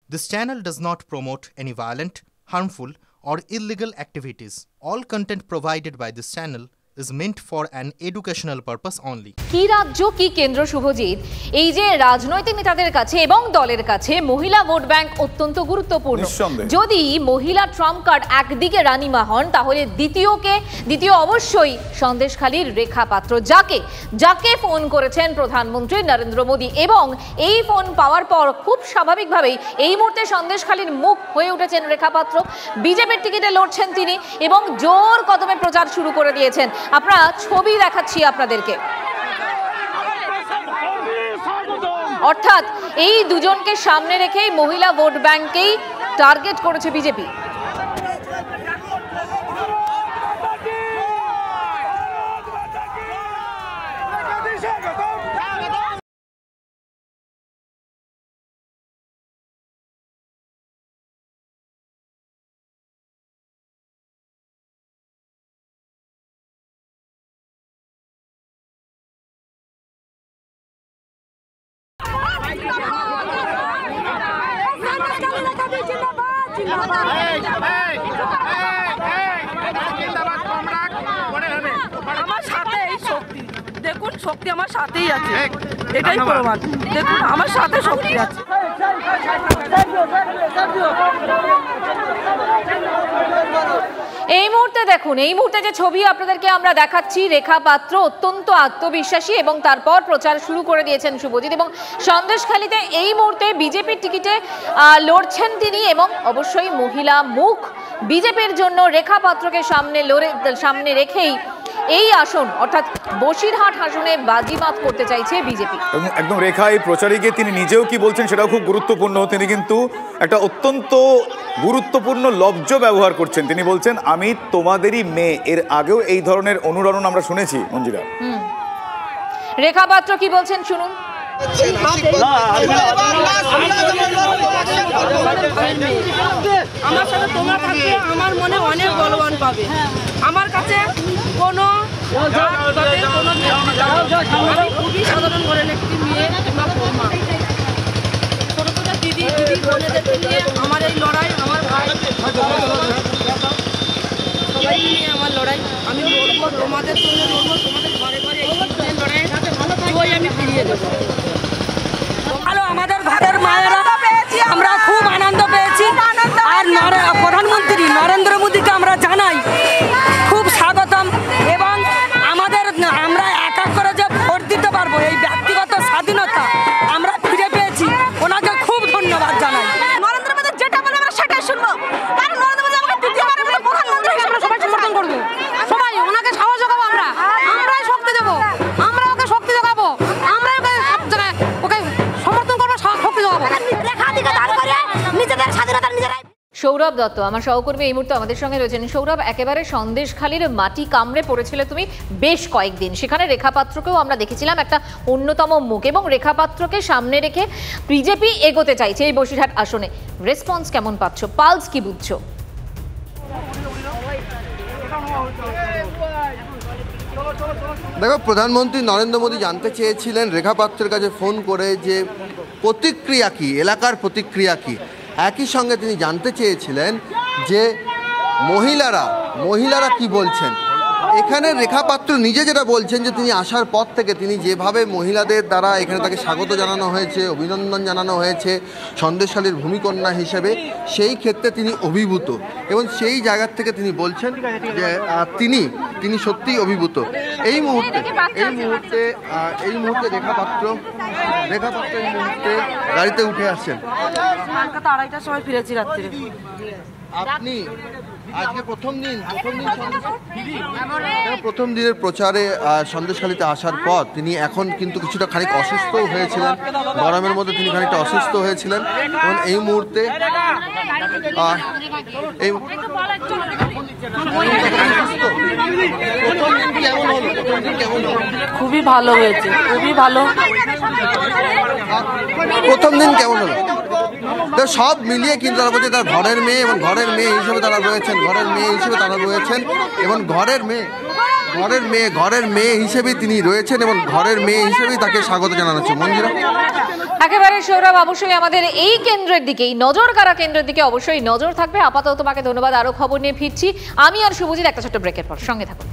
This channel does not promote any violent, harmful, or illegal activities. All content provided by this channel is meant for an educational purpose only. কি রাজ্য কি কেন্দ্র শুভজিৎ, এই যে রাজনৈতিক নেতাদের কাছে এবং দলের কাছে মহিলা ভোট ব্যাংক অত্যন্ত গুরুত্বপূর্ণ। যদি মহিলা ট্রাম্প কার্ড একদিকে রানীমা হন, তাহলে দ্বিতীয় অবশ্যই সন্দেশখালীর রেখা পাত্র, যাকে ফোন করেছেন প্রধানমন্ত্রী নরেন্দ্র মোদী, এবং এই ফোন পাওয়ার পর খুব স্বাভাবিকভাবেই এই মুহূর্তে সন্দেশখালীর মুখ হয়ে উঠেছেন রেখা পাত্র। বিজেপির টিকিটে লড়ছেন তিনি এবং জোর কদমে প্রচার শুরু করে দিয়েছেন। আমরা ছবি দেখাচ্ছি আপনাদেরকে। অর্থাৎ এই দুজনকে সামনে রেখেই মহিলা ভোট ব্যাংকেই টার্গেট করেছে বিজেপি। আমার সাথে এই শক্তি, দেখুন শক্তি আমার সাথেই আছে, এটাই প্রমাণ। দেখুন আমার সাথে শক্তি আছে। এই মুহূর্তে দেখুন, এই মুহূর্তে যে ছবি আপনাদেরকে আমরা দেখাচ্ছি, রেখা পাত্র অত্যন্ত আত্মবিশ্বাসী এবং তারপর প্রচার শুরু করে দিয়েছেন শুভজিৎ। এবং সন্দেশখালীতে এই মুহূর্তে বিজেপির টিকিটে লড়ছেন তিনি, এবং অবশ্যই মহিলা মুখ বিজেপির জন্য রেখা পাত্রকে সামনে রেখেই এই আসন অর্থাৎ বসিরহাট আসনে বাজিমাত করতে চাইছে বিজেপি। একদম রেখা এই প্রচারে গিয়ে তিনি নিজেও কি বলছেন সেটাও খুব গুরুত্বপূর্ণ। তিনি কিন্তু একটা অত্যন্ত গুরুত্বপূর্ণ লব্জ ব্যবহার করছেন। তিনি বলছেন আমি তোমাদেরই মেয়ে। এর আগেও এই ধরনের অনুরণন আমরা শুনেছি মঞ্জিরা। রেখা পাত্র কি বলছেন শুনুন। আমার সাথে তোমার কাছে আমার মনে অনেক বলবান পাবে। আমার কাছে কোনো আমি খুবই সাধারণ ঘরের একটি মেয়ে, ছোট ছোট দিদি বোনেদেরকে নিয়ে আমার এই লড়াই, আমার ভাই সবাই নিয়ে আমার লড়াই। আমি লড়বো, তোমাদের সঙ্গে লড়বো, তোমাদের ঘরে ঘরে এই লড়াই আমি ফিরিয়ে দেবো। ভালো আমাদের ঘরের মায়েরা আমরা খুব আনন্দ পেয়েছি। আর প্রধানমন্ত্রী নরেন্দ্র মোদীকে আমরা জানাই খুব স্বাগতম, এবং আমরা এক এক করে যে ভোট দিতে পারবো এই ব্যক্তিগত স্বাধীনতা আমরা ফিরে পেয়েছি। ওনাকে খুব ধন্যবাদ জানাই। নরেন্দ্র মোদী যেটা বলে আমরা সেটাই শুনবো, কারণ নরেন্দ্র মোদী আমাকে দ্বিতীয়বারের প্রধানমন্ত্রী হিসেবে সবাই সমর্থন করবো। সবাই ওনাকে সাহস যোগাবো, আমরাই শক্তি দেবো, আমরা ওকে শক্তি যোগাবো, আমরা ওকে সব জায়গায় ওকে সমর্থন করবো, শক্তি যোগাবো। নিজেদের স্বাধীনতা নিজেরাই। সৌরভ দত্ত আমার সহকর্মী এই মুহূর্তে আমাদের সঙ্গে রয়েছেন। সৌরভ, একেবারে সন্দেশখালীর মাটি কামড়ে পড়েছিল তুমি বেশ কয়েকদিন, সেখানে রেখা পাত্রকেও আমরা দেখেছিলাম একটা অন্যতম মুখ, এবং রেখা পাত্রকে সামনে রেখে বিজেপি এগোতে চাইছে এই বসিরহাট আসনে। রেসপন্স কেমন পাচ্ছ, পালস কি বুঝছো? দেখো, প্রধানমন্ত্রী নরেন্দ্র মোদী জানতে চেয়েছিলেন রেখা পাত্রের কাছে ফোন করে যে প্রতিক্রিয়া কী, এলাকার প্রতিক্রিয়া কী। একই সঙ্গে তিনি জানতে চেয়েছিলেন যে মহিলারা কি বলছেন। এখানে রেখা পাত্র নিজে যেটা বলছেন যে তিনি আসার পর থেকে তিনি যেভাবে মহিলাদের দ্বারা এখানে তাকে স্বাগত জানানো হয়েছে, অভিনন্দন জানানো হয়েছে সন্দেশখালীর ভূমিকন্যা হিসেবে, সেই ক্ষেত্রে তিনি অভিভূত, এবং সেই জায়গার থেকে তিনি বলছেন যে তিনি সত্যিই অভিভূত। এই মুহূর্তে রেখা পাত্র এই মুহূর্তে গাড়িতে উঠে আসছেন। কলকাতা 2:30টার সময় ফিরেছি রাত্রে। আপনি আজকে প্রথম দিনের প্রচারে সন্দেশখালীতে আসার পর তিনি এখন কিন্তু কিছুটা খানিক অসুস্থও হয়েছিলেন, গরমের মধ্যে তিনি খানিকটা অসুস্থ হয়েছিলেন, এবং এই মুহূর্তে খুবই ভালো হয়েছে, খুবই ভালো। প্রথম দিন কেমন হলো? সব মিলিয়ে কিন্তু তারা বলছে তার ঘরের মেয়ে, এবং ঘরের মেয়ে হিসেবে তারা রয়েছেন, এবং ঘরের মেয়ে হিসেবেই তিনি রয়েছেন, এবং ঘরের মেয়ে হিসেবেই তাকে স্বাগত জানানো হচ্ছে। মঞ্জুরা, একেবারে সৌরভ, অবশ্যই আমাদের এই কেন্দ্রের দিকেই নজর কারা কেন্দ্রের দিকে অবশ্যই নজর থাকবে। আপাতত তোমাকে ধন্যবাদ। আরো খবর নিয়ে ফিরছি আমি আর শুভজিৎ একটা ছোট্ট ব্রেকের পর, সঙ্গে থাকুন।